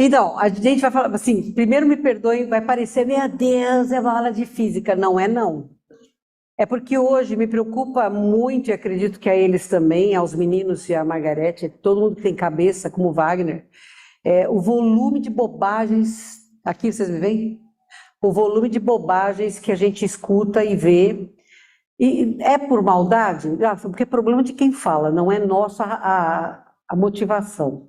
Então, a gente vai falar assim, primeiro me perdoem, vai parecer, meu Deus, é uma aula de física. Não é não. É porque hoje me preocupa muito, e acredito que a eles também, aos meninos e a Margarete, todo mundo que tem cabeça, como o Wagner, o volume de bobagens, aqui vocês me veem? O volume de bobagens que a gente escuta e vê, e é por maldade? Porque é problema de quem fala, não é nossa a motivação.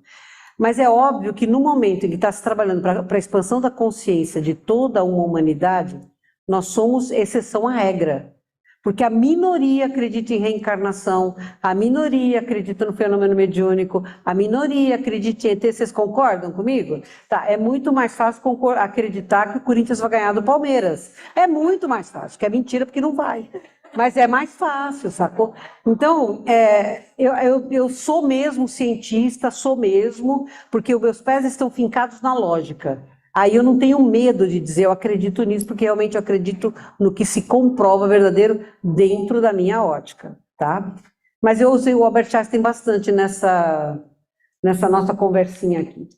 Mas é óbvio que no momento em que está se trabalhando para a expansão da consciência de toda uma humanidade, nós somos exceção à regra. Porque a minoria acredita em reencarnação, a minoria acredita no fenômeno mediúnico, a minoria acredita em ET. Vocês concordam comigo? Tá, é muito mais fácil acreditar que o Corinthians vai ganhar do Palmeiras. É muito mais fácil, que é mentira porque não vai. Mas é mais fácil, sacou? Então, eu sou mesmo cientista, sou mesmo, porque os meus pés estão fincados na lógica. Aí eu não tenho medo de dizer, eu acredito nisso, porque realmente eu acredito no que se comprova verdadeiro dentro da minha ótica, tá? Mas eu usei o Albert Einstein bastante nessa nossa conversinha aqui.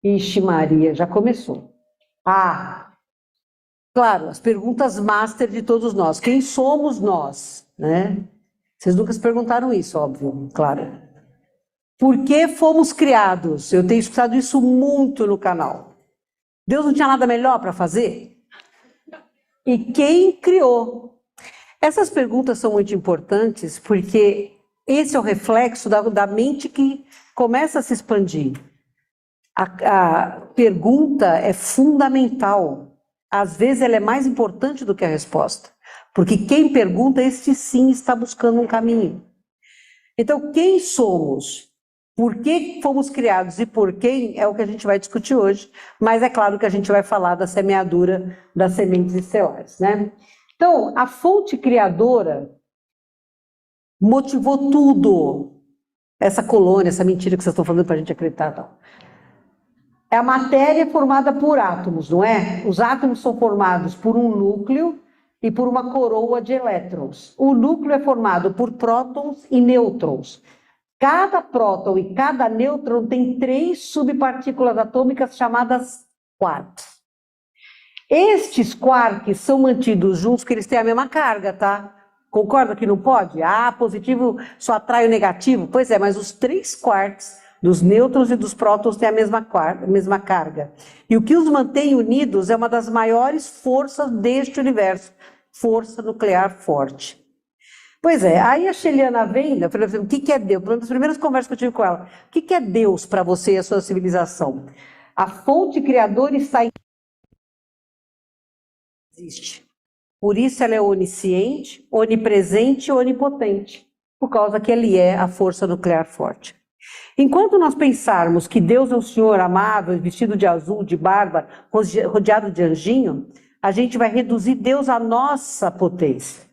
Ixi Maria, já começou. Claro, as perguntas master de todos nós. Quem somos nós, né? Vocês nunca se perguntaram isso, óbvio, claro. Por que fomos criados? Eu tenho escutado isso muito no canal. Deus não tinha nada melhor para fazer? E quem criou? Essas perguntas são muito importantes porque esse é o reflexo da mente que começa a se expandir. A pergunta é fundamental. Às vezes ela é mais importante do que a resposta. Porque quem pergunta, este sim está buscando um caminho. Então, quem somos? Por que fomos criados e por quem é o que a gente vai discutir hoje, mas é claro que a gente vai falar da semeadura das sementes estelares, né? Então, a fonte criadora motivou tudo, essa colônia, essa mentira que vocês estão falando para a gente acreditar. Tal. É a matéria formada por átomos, não é? Os átomos são formados por um núcleo e por uma coroa de elétrons. O núcleo é formado por prótons e nêutrons. Cada próton e cada nêutron tem 3 subpartículas atômicas chamadas quarks. Estes quarks são mantidos juntos porque eles têm a mesma carga, tá? Concorda que não pode? Positivo só atrai o negativo? Pois é, mas os 3 quarks dos nêutrons e dos prótons têm a mesma carga. E o que os mantém unidos é uma das maiores forças deste universo, força nuclear forte. Pois é, aí a Sheliana vem, eu falei, o que é Deus? Uma das primeiras conversas que eu tive com ela, o que é Deus para você e a sua civilização? A fonte criadora está em... Existe. Por isso ela é onisciente, onipresente e onipotente, por causa que ele é a força nuclear forte. Enquanto nós pensarmos que Deus é um senhor amável, vestido de azul, de barba, rodeado de anjinho, a gente vai reduzir Deus à nossa potência.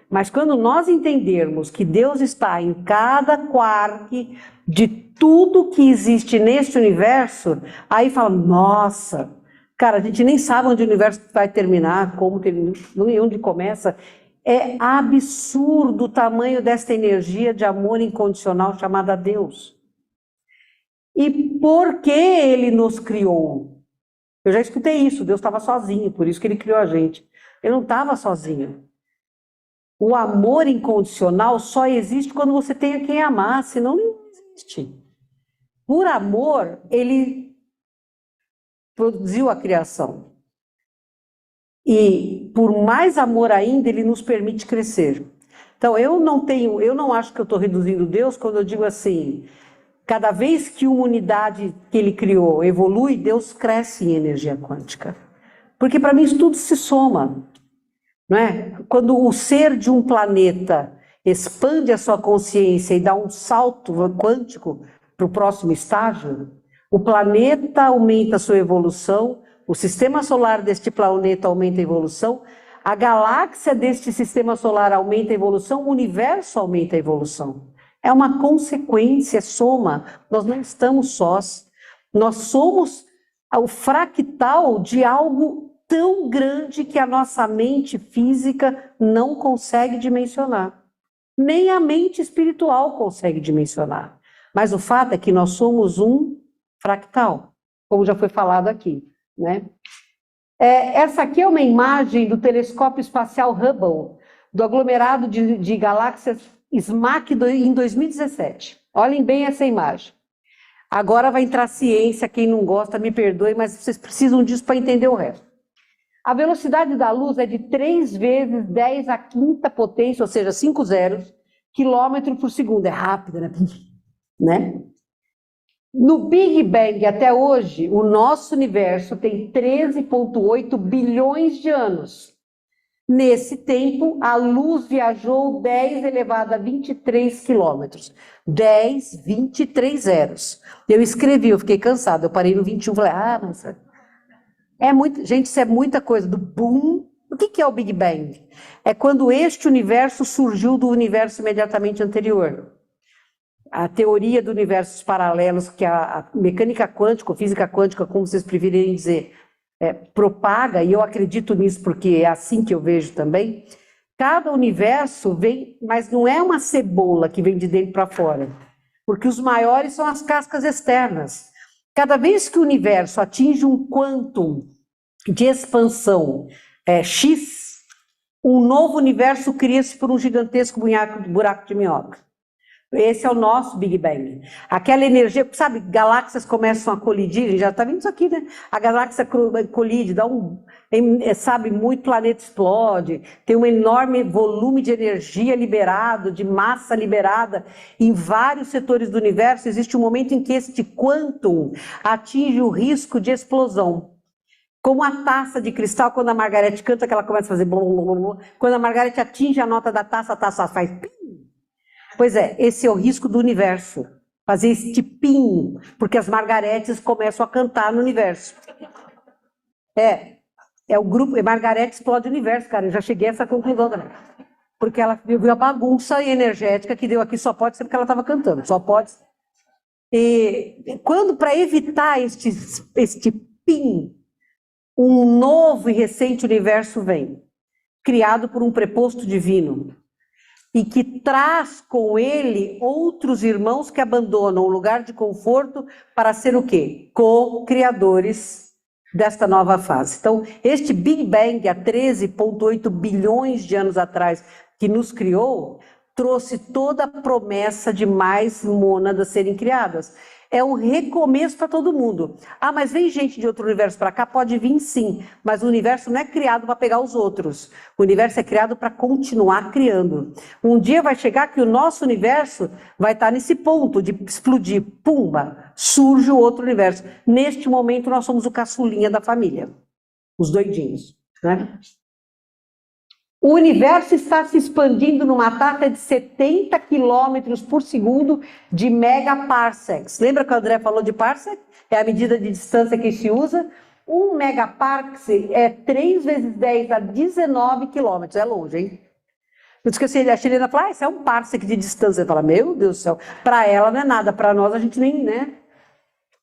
Mas quando nós entendermos que Deus está em cada quark de tudo que existe neste universo, aí fala, nossa, cara, a gente nem sabe onde o universo vai terminar, como termina, onde começa. É absurdo o tamanho desta energia de amor incondicional chamada Deus. E por que ele nos criou? Eu já escutei isso, Deus estava sozinho, por isso que ele criou a gente. Ele não estava sozinho. O amor incondicional só existe quando você tem a quem amar, senão não existe. Por amor, ele produziu a criação. E por mais amor ainda, ele nos permite crescer. Então, eu não acho que eu estou reduzindo Deus quando eu digo assim, cada vez que uma unidade que ele criou evolui, Deus cresce em energia quântica. Porque para mim isso tudo se soma. Não é? Quando o ser de um planeta expande a sua consciência e dá um salto quântico para o próximo estágio, o planeta aumenta a sua evolução, o sistema solar deste planeta aumenta a evolução, a galáxia deste sistema solar aumenta a evolução, o universo aumenta a evolução. É uma consequência, soma. Nós não estamos sós. Nós somos o fractal de algo tão grande que a nossa mente física não consegue dimensionar. Nem a mente espiritual consegue dimensionar. Mas o fato é que nós somos um fractal. como já foi falado aqui, né? Essa aqui é uma imagem do telescópio espacial Hubble, do aglomerado de galáxias SMAC em 2017. Olhem bem essa imagem. Agora vai entrar ciência, quem não gosta me perdoe, mas vocês precisam disso para entender o resto. A velocidade da luz é de 3 vezes 10 à quinta potência, ou seja, 5 zeros, quilômetro por segundo. É rápido, né? No Big Bang, até hoje, o nosso universo tem 13,8 bilhões de anos. Nesse tempo, a luz viajou 10 elevado a 23 quilômetros. 10, 23 zeros. Eu escrevi, eu fiquei cansada, eu parei no 21, falei, mas... gente, isso é muita coisa, do boom. O que é o Big Bang? É quando este universo surgiu do universo imediatamente anterior. A teoria do universos paralelos, que a mecânica quântica, ou física quântica, como vocês preferirem dizer, propaga, e eu acredito nisso porque é assim que eu vejo também, cada universo vem, mas não é uma cebola que vem de dentro para fora, porque os maiores são as cascas externas. Cada vez que o universo atinge um quantum de expansão X, um novo universo cria-se por um gigantesco buraco de minhoca. Esse é o nosso Big Bang. Aquela energia, sabe, galáxias começam a colidir, a gente já está vendo isso aqui, né? A galáxia colide, muito planeta explode, tem um enorme volume de energia liberado, de massa liberada em vários setores do universo. Existe um momento em que este quantum atinge o risco de explosão. Como a taça de cristal, quando a Margarete canta, que ela começa a fazer blum, blum, blum. Quando a Margarete atinge a nota da taça, a taça faz pim. Pois esse é o risco do universo, fazer este pim, porque as Margaretes começam a cantar no universo. O grupo, Margarete explode o universo, cara, eu já cheguei a essa conclusão também. Porque ela viu a bagunça energética que deu aqui, só pode ser porque ela estava cantando, só pode. E quando, para evitar este pim, um novo e recente universo vem, criado por um preposto divino, e que traz com ele outros irmãos que abandonam o lugar de conforto para ser o quê? Co-criadores desta nova fase. Então, este Big Bang, há 13,8 bilhões de anos atrás, que nos criou, trouxe toda a promessa de mais mônadas serem criadas. É um recomeço para todo mundo. Mas vem gente de outro universo para cá? Pode vir sim, mas o universo não é criado para pegar os outros. O universo é criado para continuar criando. Um dia vai chegar que o nosso universo vai estar nesse ponto de explodir. Pumba! Surge o outro universo. Neste momento nós somos o caçulinha da família. Os doidinhos, né? O universo está se expandindo numa taxa de 70 quilômetros por segundo de megaparsecs. Lembra que o André falou de parsec? É a medida de distância que se usa. Um megaparsec é 3 vezes 10 a 19 quilômetros. É longe, hein? Eu esqueci, a chilena fala, isso é um parsec de distância. Você fala, meu Deus do céu, para ela não é nada, para nós a gente nem, né?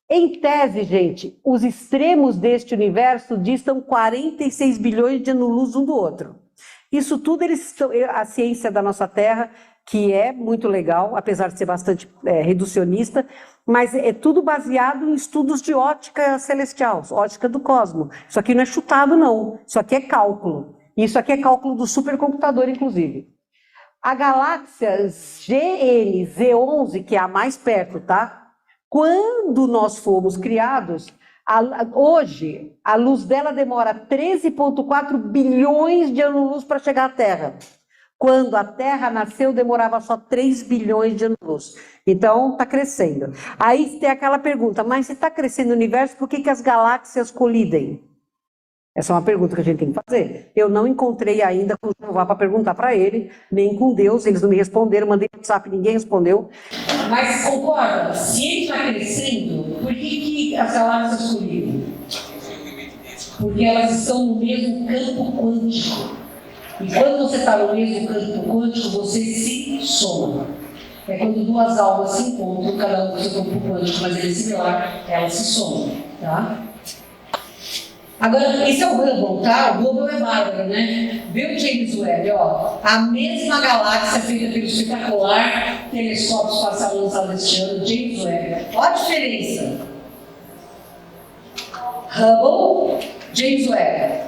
Em tese, gente, os extremos deste universo distam 46 bilhões de anos-luz um do outro. Isso tudo, a ciência da nossa Terra, que é muito legal, apesar de ser bastante reducionista, mas é tudo baseado em estudos de ótica celestial, ótica do cosmos. Isso aqui não é chutado, não. Isso aqui é cálculo. Isso aqui é cálculo do supercomputador, inclusive. A galáxia GN-Z11, que é a mais perto, tá? Quando nós fomos criados... Hoje, a luz dela demora 13,4 bilhões de anos-luz para chegar à Terra. Quando a Terra nasceu, demorava só 3 bilhões de anos-luz. Então, está crescendo. Aí tem aquela pergunta, mas se está crescendo o universo, por que as galáxias colidem? Essa é uma pergunta que a gente tem que fazer. Eu não encontrei ainda com o Jeová para perguntar para ele, nem com Deus, eles não me responderam, mandei no WhatsApp, ninguém respondeu. Mas concorda, se ele está crescendo, por que as galáxias colidem? Porque elas estão no mesmo campo quântico. E quando você está no mesmo campo quântico, você se soma. É quando duas almas se encontram, cada um com seu campo quântico, mas ele é similar, elas se somam, tá? Agora, esse é o Hubble, tá? O Hubble é bárbaro, né? Vê o James Webb, ó. A mesma galáxia feita pelo espetacular telescópio espacial lançado este ano, James Webb. Olha a diferença. Hubble, James Webb.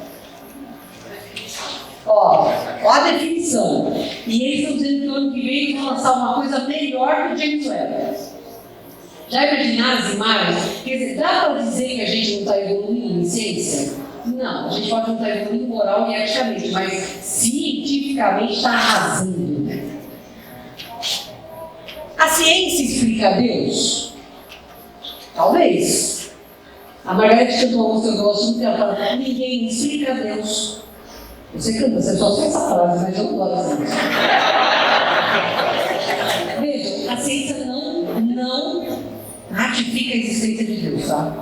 Ó a definição. E eles estão dizendo que o ano que vem eles vão lançar uma coisa melhor que o James Webb. Já imaginaram as imagens? Quer dizer, dá para dizer que a gente não está evoluindo em ciência? Não, a gente pode não estar evoluindo moral e eticamente, mas cientificamente está arrasando. A ciência explica Deus? Talvez. A Margareth cantou uma música que eu gosto muito, ela fala: ninguém explica Deus. Você canta, você só sei essa frase, mas eu não gosto dessa música. Vejam, a ciência não ratifica a existência de Deus, tá?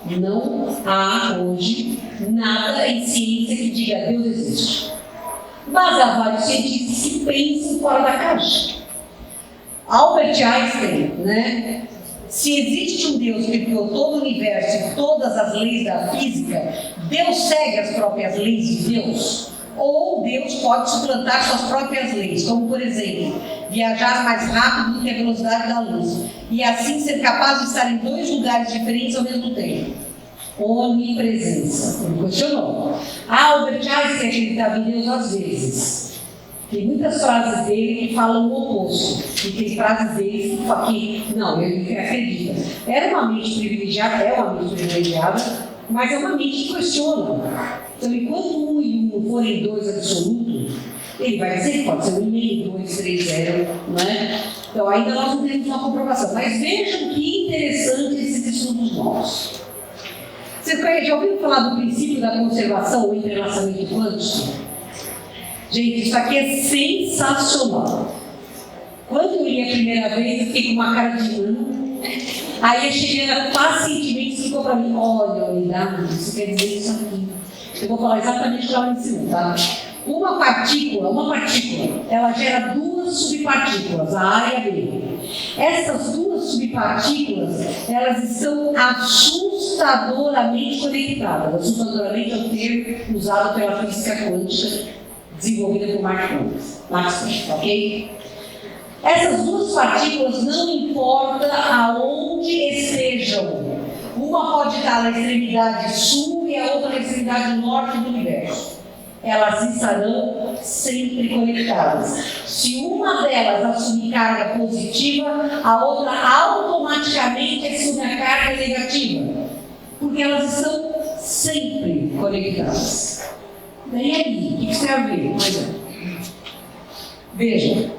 Não há hoje nada em ciência que diga Deus existe. Mas há vários cientistas que pensam fora da caixa. Albert Einstein, né? Se existe um Deus que criou todo o universo e todas as leis da física, Deus segue as próprias leis de Deus? Ou Deus pode suplantar suas próprias leis, como por exemplo, viajar mais rápido do que a velocidade da luz, e assim ser capaz de estar em 2 lugares diferentes ao mesmo tempo. Onipresença. Ele questionou. Albert Einstein acreditava em Deus às vezes. Tem muitas frases dele que falam o oposto. E tem frases dele que não, ele acredita. Era uma mente privilegiada, é uma mente privilegiada, mas é uma mente que questiona. Então, enquanto 1 e 1 forem 2 absoluto, ele vai dizer que pode ser 1,5, 2, 3, 0, não é? Então, ainda nós não temos uma comprovação. Mas vejam que interessante esses estudos novos. Vocês já ouviram falar do princípio da conservação ou entrelaçamento quântico? Gente, isso aqui é sensacional. Quando eu li a primeira vez, eu fiquei com uma cara de não. Aí a Chilena pacientemente explicou para mim: olha, unidade, isso quer dizer isso aqui. Eu vou falar exatamente o que ela me ensinou, tá? Uma partícula, ela gera 2 subpartículas, a A e a B. Essas 2 subpartículas, elas estão assustadoramente conectadas. Assustadoramente é o termo usado pela física quântica, desenvolvida por Max Planck, ok? Essas 2 partículas, não importa aonde estejam, uma pode estar na extremidade sul e a outra na extremidade norte do universo. Elas estarão sempre conectadas. Se uma delas assumir carga positiva, a outra automaticamente assume a carga negativa, porque elas estão sempre conectadas. E aí, o que você vai ver? Pois é. Veja,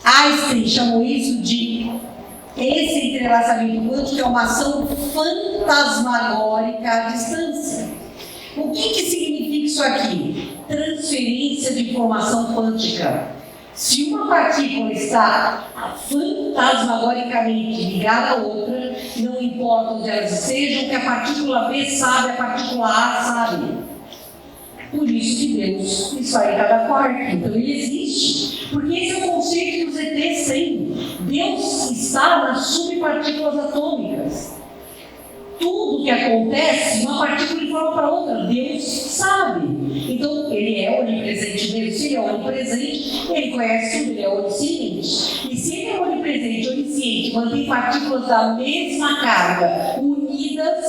Einstein chamou isso de esse entrelaçamento quântico, é uma ação fantasmagórica à distância. O que significa isso aqui? Transferência de informação quântica. Se uma partícula está fantasmagoricamente ligada à outra, não importa onde elas estejam, que a partícula B sabe, a partícula A sabe. Por isso que Deus está em cada quarto. Então ele existe. Porque esse é o conceito que os ETs têm. Deus está nas subpartículas atômicas. Tudo que acontece, uma partícula informa para outra. Deus sabe. Então, ele é onipresente mesmo. Se ele é onipresente, ele conhece tudo, ele é onisciente. E se ele é onipresente, onisciente, mantém partículas da mesma carga unidas,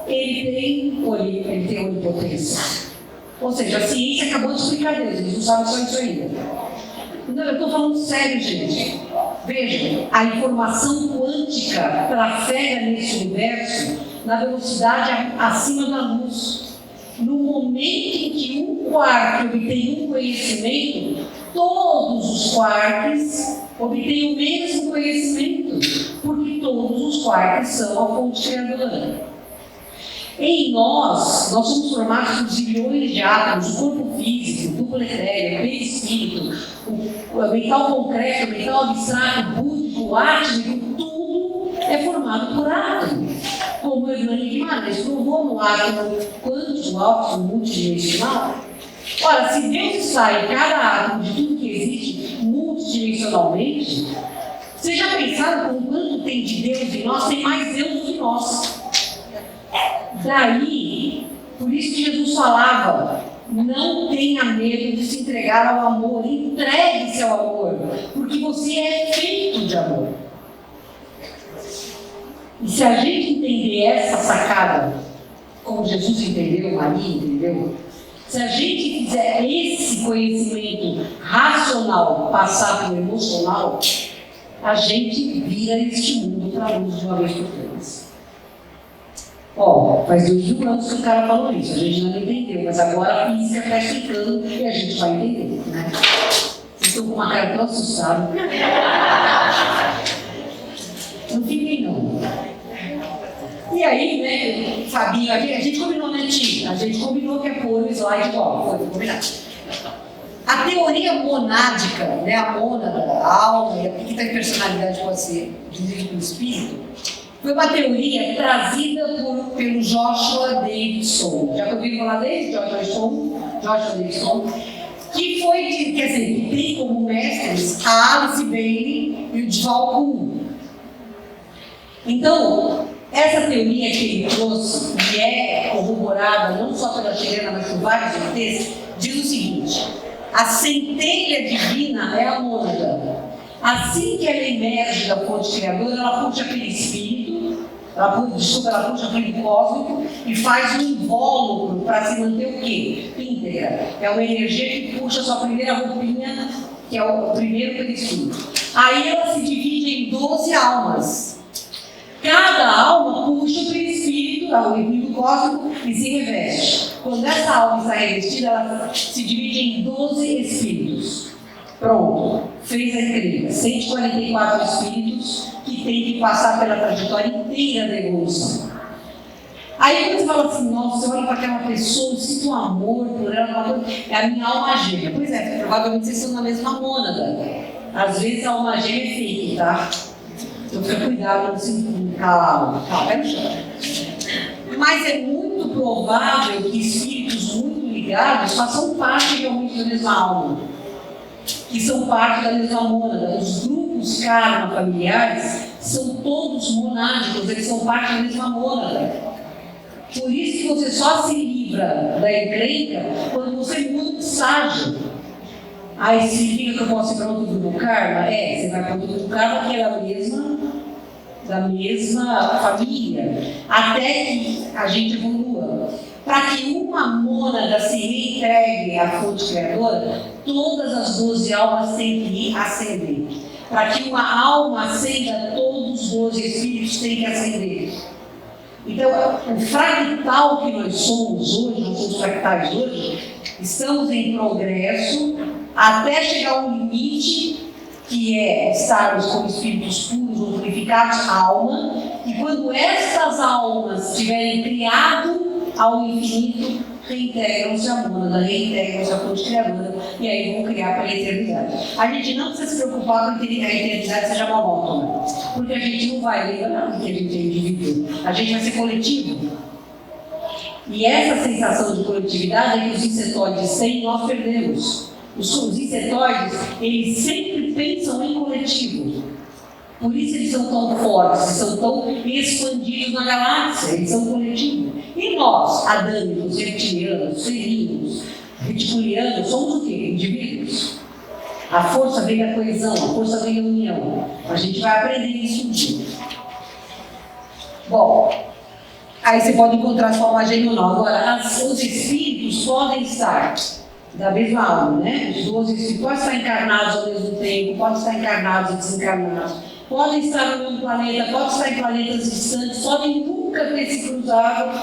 ele tem onipotência. Ou seja, a ciência acabou de explicar Deus, eles não sabem só isso ainda. Não, eu estou falando sério, gente. Vejam, a informação quântica trafega nesse universo na velocidade acima da luz. No momento em que um quark obtém um conhecimento, todos os quarks obtêm o mesmo conhecimento, porque todos os quarks são a fonte criadora. Em nós somos formados por zilhões de átomos, o corpo físico, o duplo etéreo, o perispírito, o mental concreto, o mental abstrato, o búdico, o átmico, tudo é formado por átomos. Como o Hernani Guimarães provou no átomo quântico, átomo multidimensional. Ora, se Deus está em cada átomo de tudo que existe multidimensionalmente, vocês já pensaram com quanto tem de Deus em nós? Tem mais Deus do que nós. Daí, por isso que Jesus falava: não tenha medo de se entregar ao amor, entregue-se ao amor, porque você é feito de amor. E se a gente entender essa sacada, como Jesus entendeu, Maria entendeu, se a gente fizer esse conhecimento racional passar pelo emocional, a gente vira este mundo para a luz de uma vez por todas. Ó, faz 2000 anos que o cara falou isso, a gente não entendeu, mas agora a física está explicando e a gente vai entender, né? Vocês estão com uma cara tão assustada. Não fiquem não. E aí, né, Fabinho aqui, a gente combinou, né, Tim? A gente combinou que é pôr o slide igual, foi combinado. A teoria monádica, né, a mônada, a alma, e o que está em personalidade pode ser dividido pelo espírito, foi uma teoria trazida pelo Joshua Davidson. Já ouviram falar dele? Joshua Davidson, que foi, quer dizer, que tem como mestres a Alice Bailey e o Dval Kuhn. Então, essa teoria que ele trouxe, e é corroborada não só pela chilena, mas por vários textos, diz o seguinte: a centelha divina é a mônada. Assim que ela emerge da fonte criadora, ela puxa aquele espírito, ela puxa aquele cósmico e faz um invólucro para se manter o quê? Íntegra. É uma energia que puxa a sua primeira roupinha, que é o primeiro perispírito. Aí ela se divide em 12 almas. Cada alma puxa o perispírito, o líquido cósmico, e se reveste. Quando essa alma está revestida, ela se divide em 12 espíritos. Pronto, fez a entrega. 144 espíritos que tem que passar pela trajetória inteira da evolução. Aí quando você fala assim, nossa, você olha para aquela pessoa, sinto um amor por ela, é a minha alma gêmea. Pois é, provavelmente vocês estão na mesma mônada. Às vezes a alma gêmea é fake, tá? Então fica cuidado, não se calar, pé no chão. Mas é muito provável que espíritos muito ligados façam parte realmente da mesma alma, que são parte da mesma mônada. Os grupos karma familiares são todos monádicos, eles são parte da mesma mônada. Por isso que você só se livra da encrenca quando você muda de estágio. Aí significa que eu posso ir para outro grupo karma? É, você vai para outro grupo karma que é da mesma família, até que a gente evolua. Para que uma mônada se reentregue à fonte criadora, todas as 12 almas têm que ascender. Para que uma alma ascenda, todos os 12 espíritos têm que ascender. Então, o fractal que nós somos hoje, nós somos fractais hoje, estamos em progresso até chegar a um limite que é estarmos como espíritos puros ou purificados, alma, e quando estas almas tiverem criado ao infinito, reintegram-se a mônada, reintegram-se a fonte criadora, e aí vão criar para a eternidade. A gente não precisa se preocupar com que a eternidade seja monótona, porque a gente não vai lembrar que a gente é indivíduo, a gente vai ser coletivo. E essa sensação de coletividade é que os insetóides têm, nós perdemos. Os insetóides, eles sempre pensam em coletivo. Por isso eles são tão fortes, eles são tão expandidos na galáxia, eles são coletivo. E nós, adâmicos, reptilianos, felinos, reticulianos, somos o quê? Indivíduos. A força vem da coesão, a força vem da união. A gente vai aprender isso um dia. Bom, aí você pode encontrar sua alma gêmea ou não. Agora, os espíritos podem estar da mesma alma, né? Os 12 espíritos podem estar encarnados ao mesmo tempo, podem estar encarnados e desencarnados, podem estar no mesmo planeta, podem estar em planetas distantes, podem nunca ter se cruzado,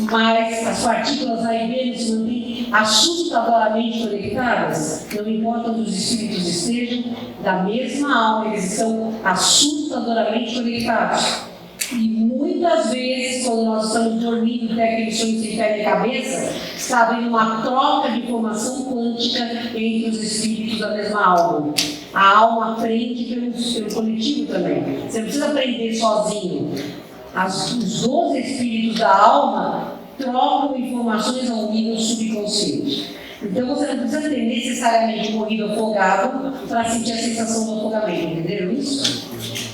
mas as partículas A e B não se mantêm assustadoramente conectadas. Não importa onde os espíritos estejam, da mesma alma, eles estão assustadoramente conectados. E muitas vezes, quando nós estamos dormindo, tem aquele sonho sem pé e cabeça, está havendo uma troca de informação quântica entre os espíritos da mesma alma. A alma aprende pelo coletivo também. Você não precisa aprender sozinho. Os 12 espíritos da alma trocam informações ao nível subconsciente. Então você não precisa ter necessariamente morrido afogado para sentir a sensação do afogamento, entenderam isso?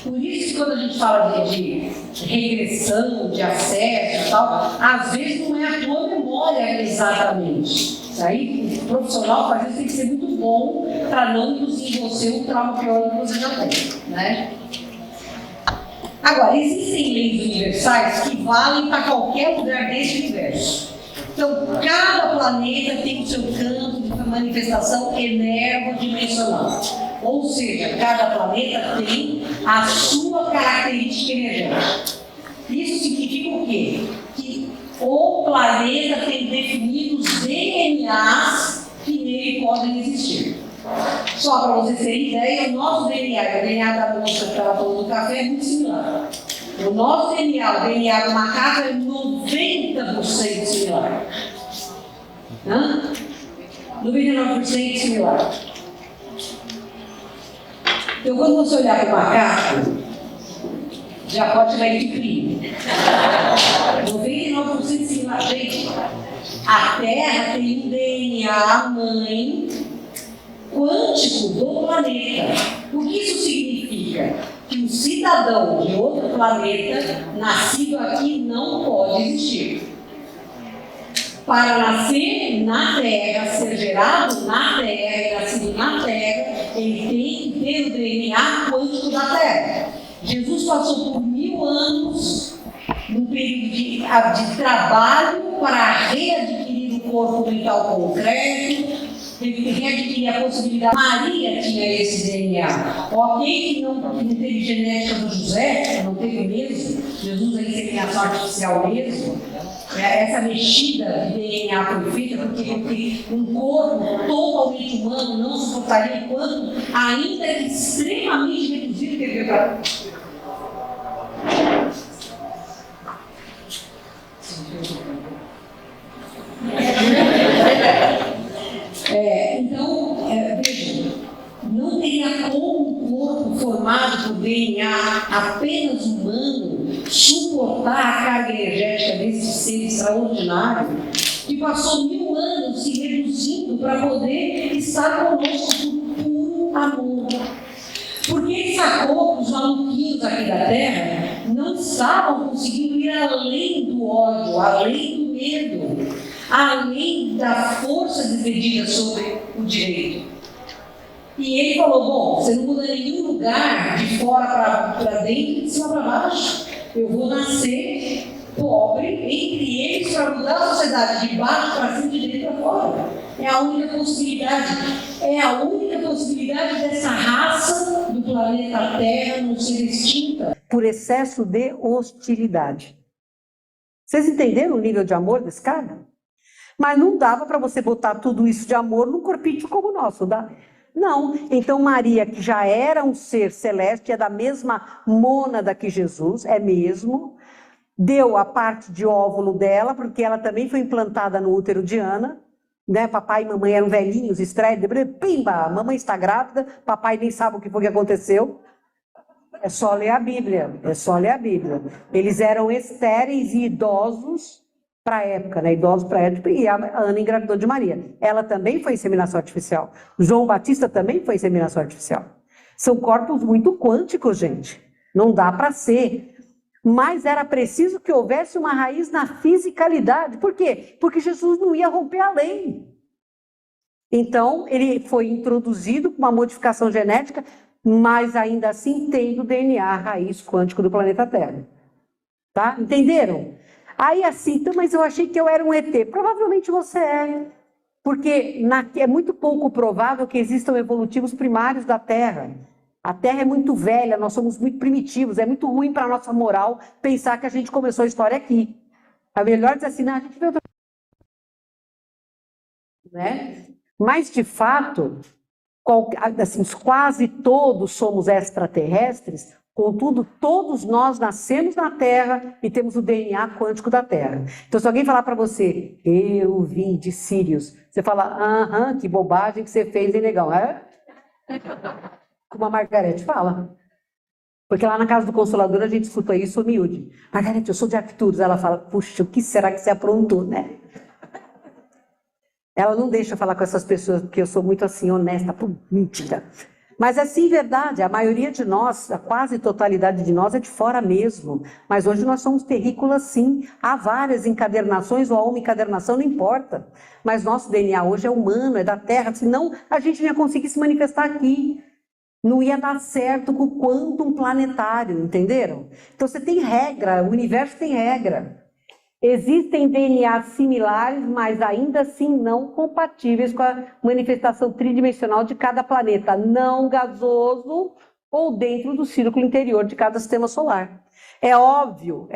Por isso que quando a gente fala de regressão, de acesso e tal, às vezes não é a tua memória exatamente. Isso aí, o profissional às vezes tem que ser muito bom para não induzir em você um trauma pior do que você já tem, né? Agora, existem leis universais que valem para qualquer lugar deste universo. Então, cada planeta tem o seu campo de manifestação energodimensional. Ou seja, cada planeta tem a sua característica energética. Isso significa o quê? Que o planeta tem definidos DNAs que nele podem existir. Só para vocês terem ideia, o nosso DNA e o DNA da moça que estava tomando café é muito similar. O nosso DNA, o DNA do macaco é 90% similar. 99% similar. Então, quando você olhar para o macaco, já pode chamar ele de primo. 99% similar. Gente, a Terra tem um DNA mãe quântico do planeta. O que isso significa? Que um cidadão de outro planeta, nascido aqui, não pode existir. Para nascer na Terra, ser gerado na Terra e nascido na Terra, ele tem que ter o DNA quântico da Terra. Jesus passou por 1000 anos num período de trabalho para readquirir o corpo mental concreto, teve que readquirir a possibilidade. Maria tinha esse DNA. Ok, que não teve genética do José, não teve mesmo. Jesus aí tem a sorte artificial mesmo. Essa mexida de DNA foi feita porque um corpo totalmente humano não suportaria enquanto, ainda que extremamente reduzido, teve para. Então, vejam, não teria como um corpo formado por DNA apenas humano suportar a carga energética desse ser extraordinário que passou 1000 anos se reduzindo para poder estar conosco por puro amor. Porque ele sacou que os maluquinhos aqui da Terra não estavam conseguindo ir além do ódio, além do medo, além da força desmedida sobre o direito. E ele falou, bom, você não muda nenhum lugar de fora para dentro e de cima para baixo. Eu vou nascer pobre entre eles para mudar a sociedade de baixo para cima, de dentro para fora. É a única possibilidade. É a única possibilidade dessa raça do planeta Terra não ser extinta. Por excesso de hostilidade. Vocês entenderam o nível de amor desse cara? Mas não dava para você botar tudo isso de amor num corpinho como o nosso, dá? Não. Então Maria, que já era um ser celeste, é da mesma mônada que Jesus, é mesmo, deu a parte de óvulo dela, porque ela também foi implantada no útero de Ana, né? Papai e mamãe eram velhinhos, estréilos, pimba, mamãe está grávida, papai nem sabe o que foi que aconteceu. É só ler a Bíblia, é só ler a Bíblia. Eles eram estéreis e idosos para a época, né? Idosos para a época, e a Ana engravidou de Maria. Ela também foi inseminação artificial. João Batista também foi inseminação artificial. São corpos muito quânticos, gente. Não dá para ser. Mas era preciso que houvesse uma raiz na fisicalidade. Por quê? Porque Jesus não ia romper a lei. Então, ele foi introduzido com uma modificação genética, mas ainda assim tendo o DNA raiz quântico do planeta Terra. Tá? Entenderam? Aí assim, então, mas eu achei que eu era um ET. Provavelmente você é. Porque é muito pouco provável que existam evolutivos primários da Terra. A Terra é muito velha, nós somos muito primitivos, é muito ruim para a nossa moral pensar que a gente começou a história aqui. É melhor dizer assim, não, a gente veio outra... né? Mas, de fato, assim, quase todos somos extraterrestres, contudo, todos nós nascemos na Terra e temos o DNA quântico da Terra. Então, se alguém falar para você, eu vim de Sírios, você fala, aham, que bobagem que você fez, hein, negão? É? Como a Margarete fala. Porque lá na Casa do Consolador a gente escuta isso humilde. Margarete, eu sou de Arcturus. Ela fala, puxa, o que será que você aprontou, né? Ela não deixa eu falar com essas pessoas, porque eu sou muito assim, honesta, mentira. Mas assim, verdade, a maioria de nós, a quase totalidade de nós é de fora mesmo. Mas hoje nós somos terrícolas sim. Há várias encadernações ou há uma encadernação, não importa. Mas nosso DNA hoje é humano, é da Terra, senão a gente não ia conseguir se manifestar aqui. Não ia dar certo com o quantum planetário, entenderam? Então você tem regra, o universo tem regra. Existem DNAs similares, mas ainda assim não compatíveis com a manifestação tridimensional de cada planeta não gasoso ou dentro do círculo interior de cada sistema solar. É óbvio.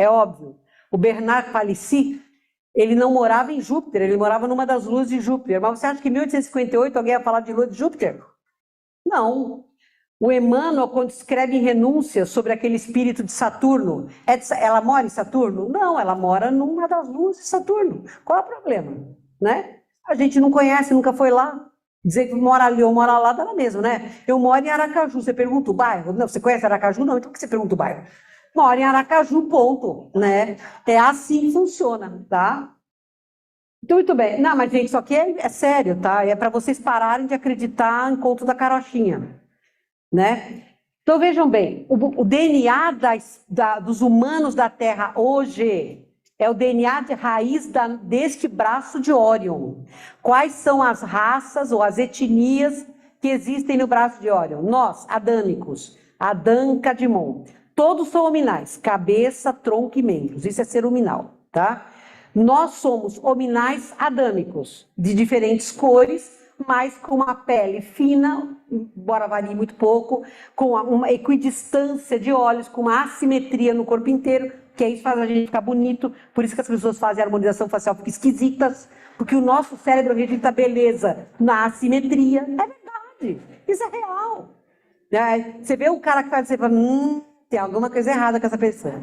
O Bernard Palissy, ele não morava em Júpiter, ele morava numa das luas de Júpiter. Mas você acha que em 1858 alguém ia falar de lua de Júpiter? Não. O Emmanuel, quando escreve em Renúncia sobre aquele espírito de Saturno, ela mora em Saturno? Não, ela mora numa das luas de Saturno. Qual é o problema? Né? A gente não conhece, nunca foi lá. Dizer que mora ali ou mora lá, dá na mesma, né? Eu moro em Aracaju, você pergunta o bairro? Não, você conhece Aracaju? Não, então por que você pergunta o bairro? Moro em Aracaju, ponto, né? É assim que funciona, tá? Então, muito bem. Não, mas gente, isso aqui é sério, tá? É para vocês pararem de acreditar em conto da carochinha. Né? Então vejam bem, o DNA dos humanos da Terra hoje é o DNA de raiz deste braço de Órion. Quais são as raças ou as etnias que existem no braço de Órion? Nós, adâmicos, Adão Cadmon, todos são hominais, cabeça, tronco e membros, isso é ser hominal, tá? Nós somos hominais adâmicos, de diferentes cores, mas com uma pele fina, embora varie muito pouco, com uma equidistância de olhos, com uma assimetria no corpo inteiro, que isso faz a gente ficar bonito, por isso que as pessoas fazem a harmonização facial, ficam esquisitas, porque o nosso cérebro registra beleza na assimetria. É verdade, isso é real. Você vê o cara que faz, você fala, tem alguma coisa errada com essa pessoa.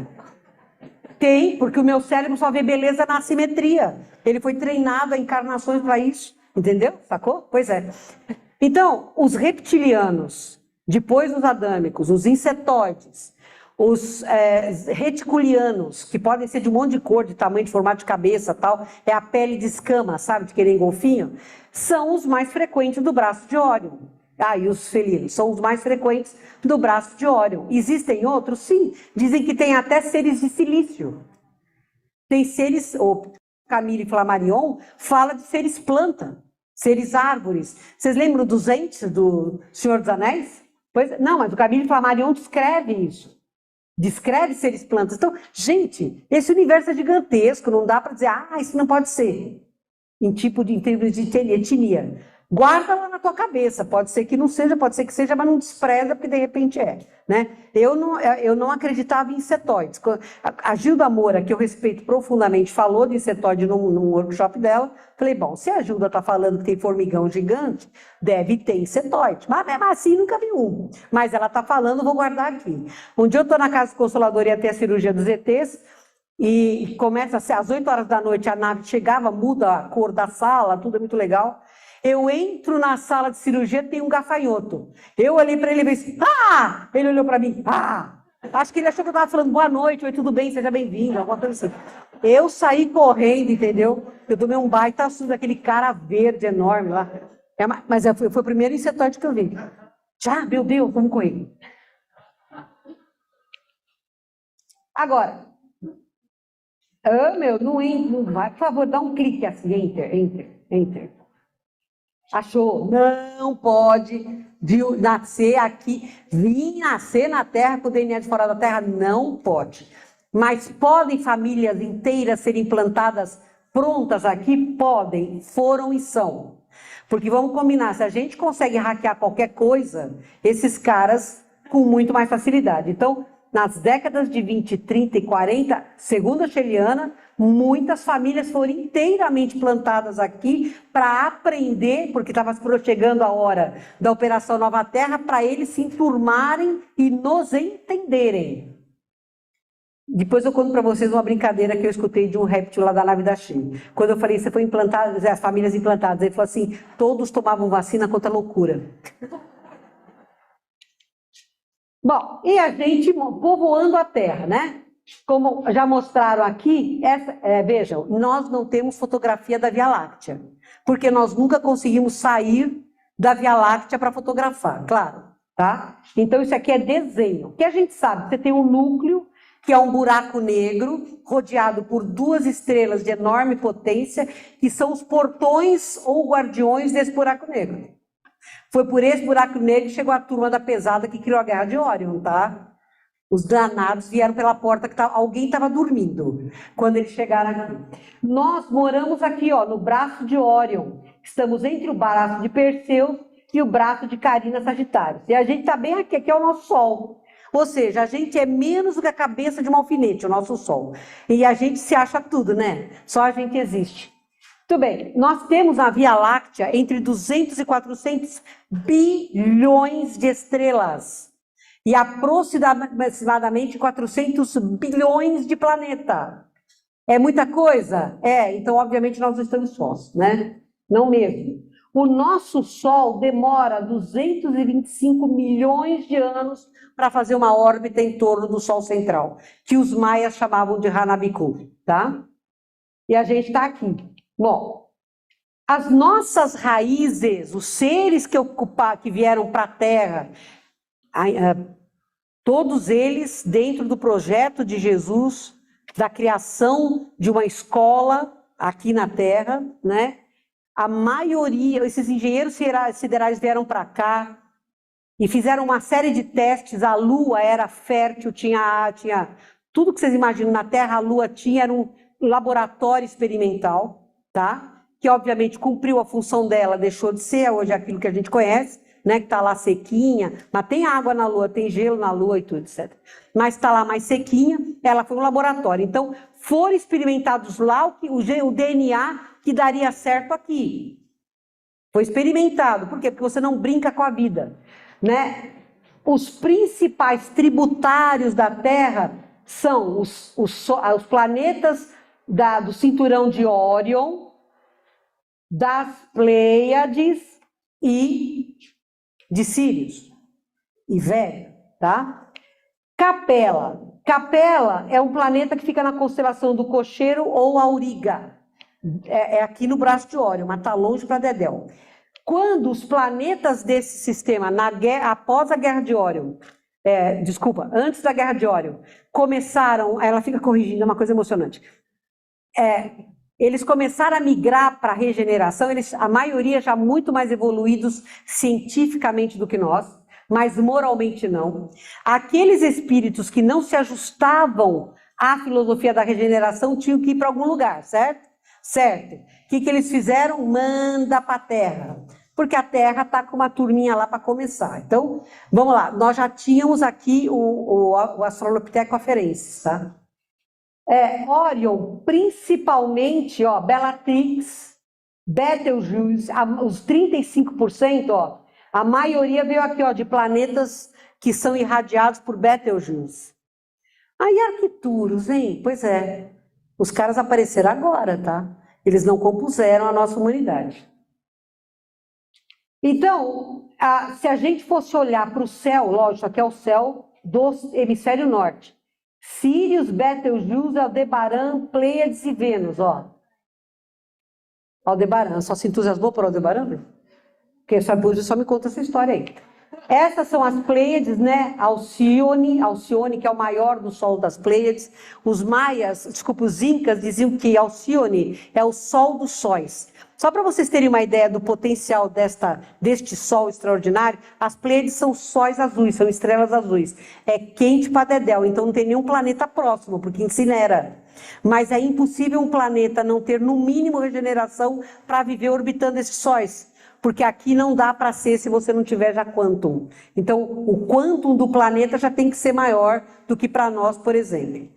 Tem, porque o meu cérebro só vê beleza na assimetria. Ele foi treinado a encarnações para isso. Entendeu? Sacou? Pois é. Então, os reptilianos, depois os adâmicos, os insetoides, os reticulianos, que podem ser de um monte de cor, de tamanho, de formato de cabeça, tal, é a pele de escama, sabe, de querer golfinho, são os mais frequentes do braço de Órion. E os felinos são os mais frequentes do braço de Órion. Existem outros? Sim. Dizem que tem até seres de silício. Tem seres... Camille Flammarion fala de seres planta, seres árvores. Vocês lembram dos entes do Senhor dos Anéis? Pois, não, mas o Camille Flammarion descreve isso. Descreve seres plantas. Então, gente, esse universo é gigantesco, não dá para dizer, isso não pode ser. Em termos de etnia. Guarda lá na tua cabeça, pode ser que não seja, pode ser que seja, mas não despreza, porque de repente é. Né? Eu não acreditava em insetoides. A Gilda Moura, que eu respeito profundamente, falou de insetoide num workshop dela. Falei, bom, se a Gilda está falando que tem formigão gigante, deve ter insetoide. Mas mesmo assim, nunca vi um. Mas ela está falando, vou guardar aqui. Um dia eu estou na Casa Consoladora e ia ter a cirurgia dos ETs, e começa a ser às 8 horas da noite, a nave chegava, muda a cor da sala, tudo é muito legal. Eu entro na sala de cirurgia, tem um gafanhoto. Eu olhei para ele e disse, ele olhou para mim, acho que ele achou que eu estava falando boa noite, oi, tudo bem, seja bem-vindo, alguma coisa assim. Eu saí correndo, entendeu? Eu tomei um baita susto daquele cara verde enorme lá. Mas foi o primeiro insetoide que eu vi. Meu Deus, vamos correr. Agora, não vai, por favor, dá um clique assim, enter. Achou? Não pode nascer aqui, vir nascer na Terra com o DNA de fora da Terra, não pode. Mas podem famílias inteiras serem implantadas prontas aqui? Podem, foram e são. Porque vamos combinar, se a gente consegue hackear qualquer coisa, esses caras com muito mais facilidade. Então, nas décadas de 20, 30 e 40, segundo a Sheliana, muitas famílias foram inteiramente plantadas aqui para aprender, porque estava chegando a hora da Operação Nova Terra, para eles se enturmarem e nos entenderem. Depois eu conto para vocês uma brincadeira que eu escutei de um réptil lá da nave da China. Quando eu falei, você foi implantado, as famílias implantadas, ele falou assim, todos tomavam vacina contra a loucura. Bom, e a gente povoando a Terra, né? Como já mostraram aqui, vejam, nós não temos fotografia da Via Láctea, porque nós nunca conseguimos sair da Via Láctea para fotografar, claro, tá? Então isso aqui é desenho. O que a gente sabe? Você tem um núcleo, que é um buraco negro, rodeado por duas estrelas de enorme potência, que são os portões ou guardiões desse buraco negro. Foi por esse buraco negro que chegou a turma da pesada que criou a Guerra de Órion, tá? Os danados vieram pela porta que alguém estava dormindo quando eles chegaram aqui. Nós moramos aqui, ó, no braço de Órion. Estamos entre o braço de Perseus e o braço de Carina Sagitário. E a gente está bem aqui, aqui é o nosso Sol. Ou seja, a gente é menos do que a cabeça de um alfinete, o nosso Sol. E a gente se acha tudo, né? Só a gente existe. Muito bem, nós temos na Via Láctea entre 200 e 400 bilhões de estrelas. E aproximadamente 400 bilhões de planetas. É muita coisa? É, então obviamente nós não estamos sós, né? Não mesmo. O nosso Sol demora 225 milhões de anos para fazer uma órbita em torno do Sol central, que os maias chamavam de Hanabiku, tá? E a gente está aqui. Bom, as nossas raízes, os seres que vieram para a Terra, todos eles dentro do projeto de Jesus, da criação de uma escola aqui na Terra, né? A maioria, esses engenheiros siderais vieram para cá e fizeram uma série de testes. A Lua era fértil, tinha tudo que vocês imaginam na Terra, a Lua tinha, era um laboratório experimental, tá? Que obviamente cumpriu a função dela, deixou de ser hoje aquilo que a gente conhece, né, que está lá sequinha, mas tem água na Lua, tem gelo na Lua e tudo, etc. Mas está lá mais sequinha, ela foi um laboratório. Então, foram experimentados lá o DNA que daria certo aqui. Foi experimentado. Por quê? Porque você não brinca com a vida, né? Os principais tributários da Terra são os planetas do cinturão de Órion, das Pleiades e de Sírius e Vega, tá? Capela. Capela é um planeta que fica na constelação do Cocheiro ou Auriga. É aqui no braço de Órion, mas está longe para Dedéu. Quando os planetas desse sistema, após a Guerra de Órion, antes da Guerra de Órion, começaram, ela fica corrigindo, é uma coisa emocionante. Eles começaram a migrar para a regeneração, a maioria já muito mais evoluídos cientificamente do que nós, mas moralmente não. Aqueles espíritos que não se ajustavam à filosofia da regeneração tinham que ir para algum lugar, certo? Certo. O que eles fizeram? Manda para a Terra. Porque a Terra está com uma turminha lá para começar. Então, vamos lá. Nós já tínhamos aqui o Australopithecus afarensis, tá? Órion, principalmente, ó, Bellatrix, Betelgeuse, os 35%, ó, a maioria veio aqui, ó, de planetas que são irradiados por Betelgeuse. Aí Arcturus, hein? Pois é. Os caras apareceram agora, tá? Eles não compuseram a nossa humanidade. Então, se a gente fosse olhar para o céu, lógico, aqui é o céu do hemisfério norte. Sírius, Betelgeuse, Aldebaran, Pleiades e Vênus, ó. Aldebaran, só se entusiasmou por Aldebaran? Porque só me conta essa história aí. Essas são as Pleiades, né? Alcione, que é o maior do Sol das Pleiades. Os os incas diziam que Alcione é o Sol dos Sóis. Só para vocês terem uma ideia do potencial deste Sol extraordinário, as Pleiades são sóis azuis, são estrelas azuis. É quente para dedéu, então não tem nenhum planeta próximo, porque incinera. Mas é impossível um planeta não ter, no mínimo, regeneração para viver orbitando esses sóis. Porque aqui não dá para ser se você não tiver já quantum. Então, o quantum do planeta já tem que ser maior do que para nós, por exemplo.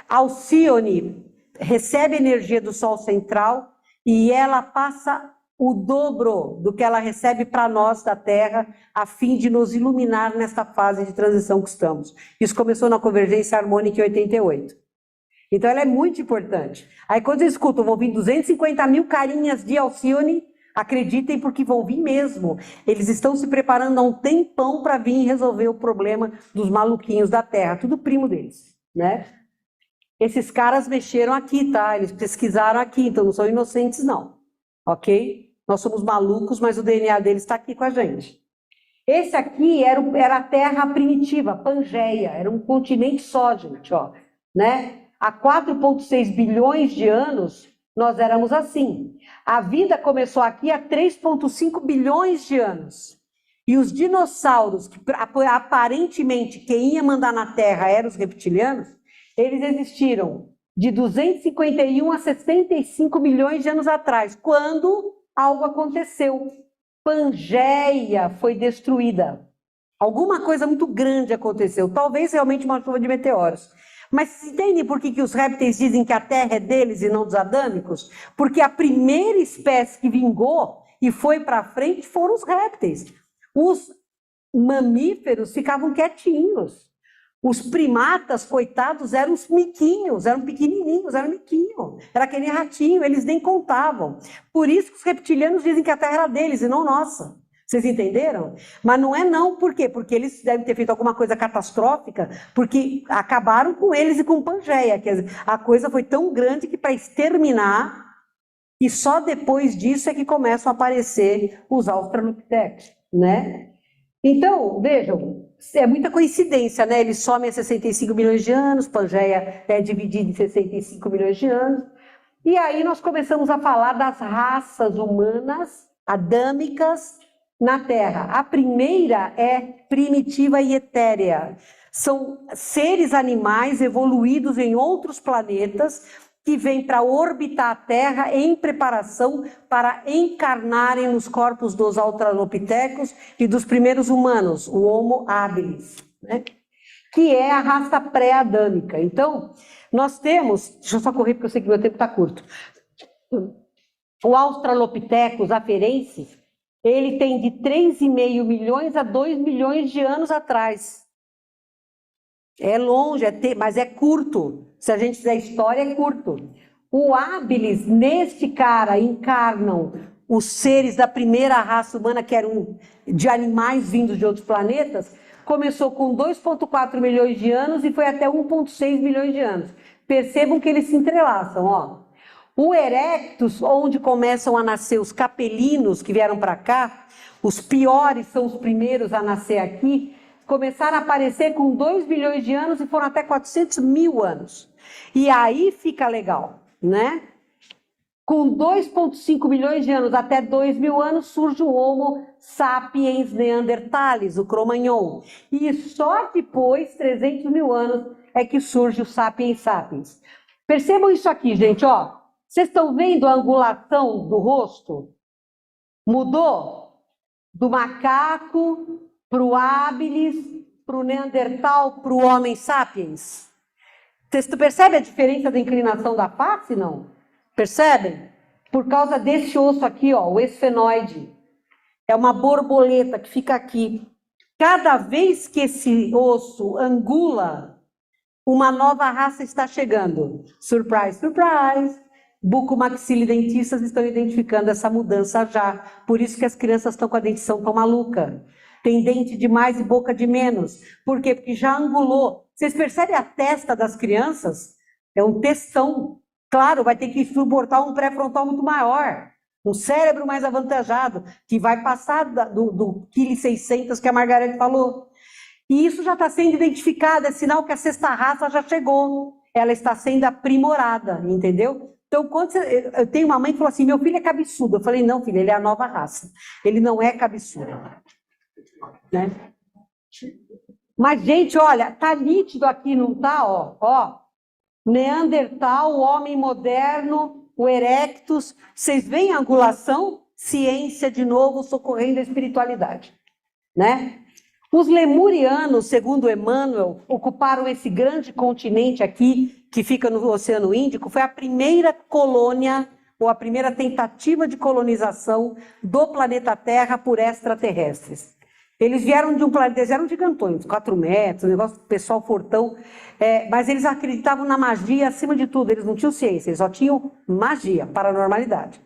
Alcione recebe energia do Sol central e ela passa o dobro do que ela recebe para nós da Terra, a fim de nos iluminar nesta fase de transição que estamos. Isso começou na convergência harmônica em 88. Então, ela é muito importante. Aí, quando vocês escutam, vão vir 250 mil carinhas de Alcione, acreditem, porque vão vir mesmo. Eles estão se preparando há um tempão para vir resolver o problema dos maluquinhos da Terra. Tudo primo deles, né? Esses caras mexeram aqui, tá? Eles pesquisaram aqui, então não são inocentes, não. Ok? Nós somos malucos, mas o DNA deles está aqui com a gente. Esse aqui era a Terra primitiva, Pangeia. Era um continente só, gente, ó. Né? Há 4,6 bilhões de anos, nós éramos assim. A vida começou aqui há 3,5 bilhões de anos. E os dinossauros, que aparentemente quem ia mandar na Terra eram os reptilianos, eles existiram de 251 a 65 milhões de anos atrás, quando algo aconteceu. Pangeia foi destruída. Alguma coisa muito grande aconteceu, talvez realmente uma chuva de meteoros. Mas vocês entendem por que os répteis dizem que a Terra é deles e não dos adâmicos? Porque a primeira espécie que vingou e foi para frente foram os répteis. Os mamíferos ficavam quietinhos. Os primatas, coitados, eram os miquinhos, eram pequenininhos, eram miquinho. Era aquele ratinho, eles nem contavam. Por isso que os reptilianos dizem que a Terra era deles e não nossa. Vocês entenderam? Mas não é não, por quê? Porque eles devem ter feito alguma coisa catastrófica, porque acabaram com eles e com Pangeia. Quer dizer, a coisa foi tão grande que para exterminar, e só depois disso é que começam a aparecer os Australopithecus, né? Então, vejam, é muita coincidência, né? Eles somem a 65 milhões de anos, Pangeia é dividida em 65 milhões de anos, e aí nós começamos a falar das raças humanas adâmicas na Terra. A primeira é primitiva e etérea. São seres animais evoluídos em outros planetas que vêm para orbitar a Terra em preparação para encarnarem nos corpos dos australopitecos e dos primeiros humanos, o Homo habilis, né? Que é a raça pré-adâmica. Então, nós temos... Deixa eu só correr porque eu sei que meu tempo está curto. O Australopithecus afarensis, ele tem de 3,5 milhões a 2 milhões de anos atrás. É longe, mas é curto. Se a gente fizer história, é curto. O habilis, neste cara, encarnam os seres da primeira raça humana, que eram de animais vindos de outros planetas. Começou com 2,4 milhões de anos e foi até 1,6 milhões de anos. Percebam que eles se entrelaçam, ó. O Erectus, onde começam a nascer os capelinos que vieram para cá, os piores são os primeiros a nascer aqui, começaram a aparecer com 2 bilhões de anos e foram até 400 mil anos. E aí fica legal, né? Com 2,5 milhões de anos até 2 mil anos surge o Homo sapiens neanderthalis, o Cro-Magnon. E só depois, 300 mil anos, é que surge o sapiens sapiens. Percebam isso aqui, gente, ó. Vocês estão vendo a angulação do rosto? Mudou? Do macaco para o habilis, para o neandertal, para o homem sapiens. Vocês percebem a diferença da inclinação da face, não? Percebem? Por causa desse osso aqui, ó, o esfenoide. É uma borboleta que fica aqui. Cada vez que esse osso angula, uma nova raça está chegando. Surprise, surprise! Bucomaxilidentistas estão identificando essa mudança já. Por isso que as crianças estão com a dentição tão maluca. Tem dente de mais e boca de menos. Por quê? Porque já angulou. Vocês percebem a testa das crianças? É um testão. Claro, vai ter que suportar um pré-frontal muito maior. Um cérebro mais avantajado, que vai passar do quilo 600 que a Margarete falou. E isso já está sendo identificado. É sinal que a sexta raça já chegou. Ela está sendo aprimorada, entendeu? Então, quando eu tenho uma mãe que falou assim, meu filho é cabeçudo. Eu falei, não, filho, ele é a nova raça. Ele não é cabeçudo. Né? Mas, gente, olha, tá nítido aqui, não tá? Ó, Neandertal, o homem moderno, o Erectus. Vocês veem a angulação? Ciência, de novo, socorrendo a espiritualidade. Né? Os lemurianos, segundo Emmanuel, ocuparam esse grande continente aqui, que fica no Oceano Índico. Foi a primeira colônia, ou a primeira tentativa de colonização do planeta Terra por extraterrestres. Eles vieram de um planeta, eles eram gigantões, 4 metros, negócio pessoal fortão, mas eles acreditavam na magia acima de tudo, eles não tinham ciência, eles só tinham magia, paranormalidade.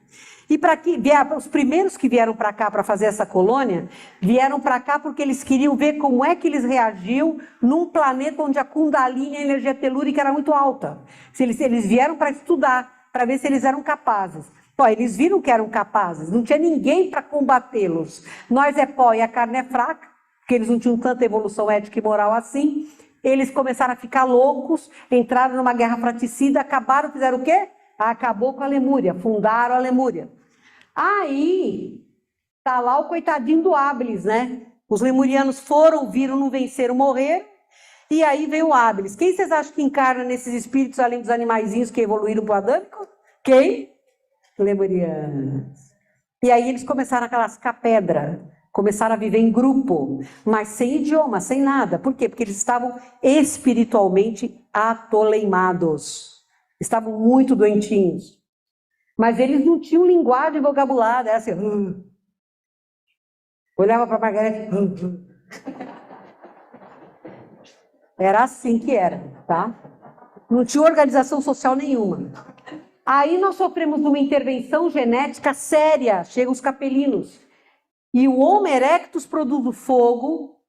E para que os primeiros que vieram para cá para fazer essa colônia, vieram para cá porque eles queriam ver como é que eles reagiam num planeta onde a Kundalini, a energia telúrica, era muito alta. Eles vieram para estudar, para ver se eles eram capazes. Pô, eles viram que eram capazes, não tinha ninguém para combatê-los. Nós é pó e a carne é fraca, porque eles não tinham tanta evolução ética e moral assim. Eles começaram a ficar loucos, entraram numa guerra fratricida, acabaram, fizeram o quê? Acabou com a Lemúria, fundaram a Lemúria. Aí, tá lá o coitadinho do Habilis, né? Os lemurianos foram, viram, não venceram, morreram. E aí veio o Ábiles. Quem vocês acham que encarna nesses espíritos, além dos animaizinhos que evoluíram para o adâmico? Quem? Lemurianos. E aí eles começaram a cascar pedra. Começaram a viver em grupo, mas sem idioma, sem nada. Por quê? Porque eles estavam espiritualmente atoleimados. Estavam muito doentinhos. Mas eles não tinham linguagem e vocabulário. Era assim... Olhava para a Margarete... Era assim que era, tá? Não tinha organização social nenhuma. Aí nós sofremos uma intervenção genética séria. Chegam os capelinos. E o Homo erectus produz o fogo,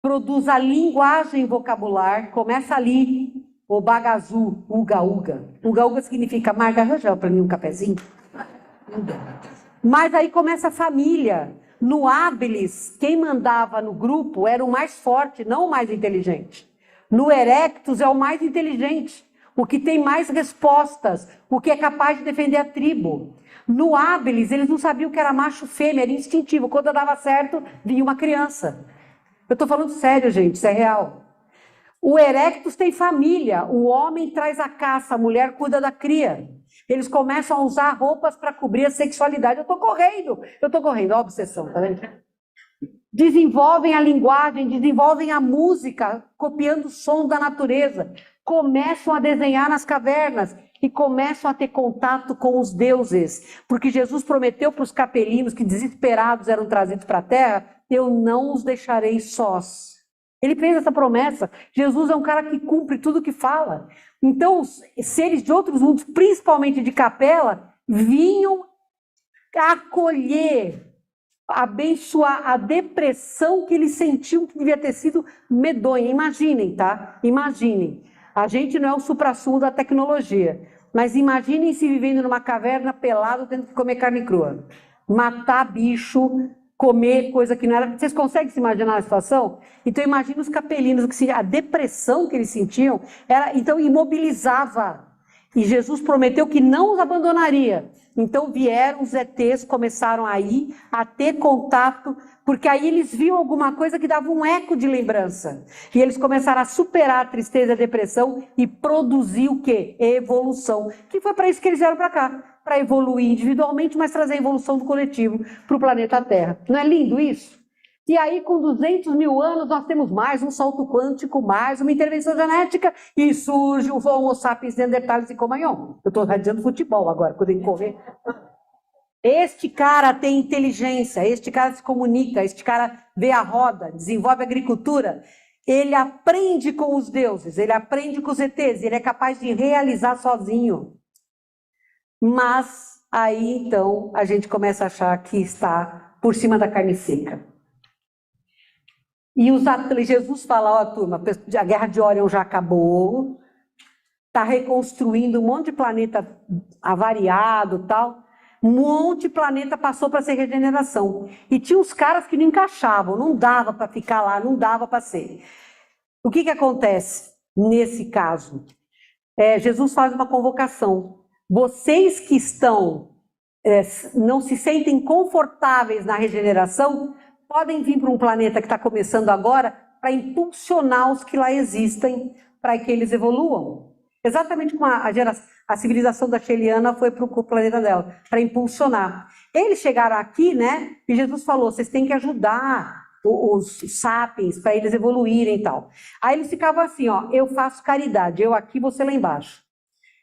produz a linguagem vocabular, começa ali, o bagazu, uga-uga. Uga-uga significa, Marga, arranja para mim um cafezinho. Mas aí começa a família. No Ábiles, quem mandava no grupo era o mais forte, não o mais inteligente. No Erectus é o mais inteligente, o que tem mais respostas, o que é capaz de defender a tribo. No Ábiles, eles não sabiam o que era macho fêmea, era instintivo. Quando dava certo, vinha uma criança. Eu estou falando sério, gente, isso é real. O Erectus tem família, o homem traz a caça, a mulher cuida da cria. Eles começam a usar roupas para cobrir a sexualidade. Eu estou correndo, olha a obsessão, tá vendo? Desenvolvem a linguagem, desenvolvem a música, copiando o som da natureza. Começam a desenhar nas cavernas e começam a ter contato com os deuses. Porque Jesus prometeu para os capelinos que desesperados eram trazidos para a terra, eu não os deixarei sós. Ele fez essa promessa. Jesus é um cara que cumpre tudo o que fala. Então, os seres de outros mundos, principalmente de Capela, vinham acolher, abençoar a depressão que eles sentiam que devia ter sido medonha. Imaginem, tá? Imaginem. A gente não é o suprassumo da tecnologia, mas imaginem se vivendo numa caverna pelado, tendo que comer carne crua. Matar bicho, comer coisa que não era... Vocês conseguem se imaginar a situação? Então imagina os capelinos, a depressão que eles sentiam, então imobilizava. E Jesus prometeu que não os abandonaria. Então vieram os ETs, começaram a ir, a ter contato, porque aí eles viam alguma coisa que dava um eco de lembrança. E eles começaram a superar a tristeza e a depressão e produzir o quê? Evolução. Que foi para isso que eles vieram para cá. Para evoluir individualmente, mas trazer a evolução do coletivo para o planeta Terra. Não é lindo isso? E aí, com 200 mil anos, nós temos mais um salto quântico, mais uma intervenção genética, e surge o Homo sapiens neanderthalis e Cro-Magnon. Eu estou radiando futebol agora, quando eu correr. Este cara tem inteligência, este cara se comunica, este cara vê a roda, desenvolve a agricultura, ele aprende com os deuses, ele aprende com os ETs, ele é capaz de realizar sozinho. Mas aí, então, a gente começa a achar que está por cima da carne seca. E os atletas, Jesus fala, ó turma, a guerra de Órion já acabou, está reconstruindo um monte de planeta avariado e tal, um monte de planeta passou para ser regeneração. E tinha uns caras que não encaixavam, não dava para ficar lá, não dava para ser. O que acontece nesse caso? Jesus faz uma convocação. Vocês que estão, não se sentem confortáveis na regeneração, podem vir para um planeta que está começando agora para impulsionar os que lá existem, para que eles evoluam. Exatamente como a civilização da Sheliana foi para o planeta dela, para impulsionar. Eles chegaram aqui, né? E Jesus falou, vocês têm que ajudar os sapiens para eles evoluírem e tal. Aí eles ficavam assim, ó, eu faço caridade, eu aqui, você lá embaixo.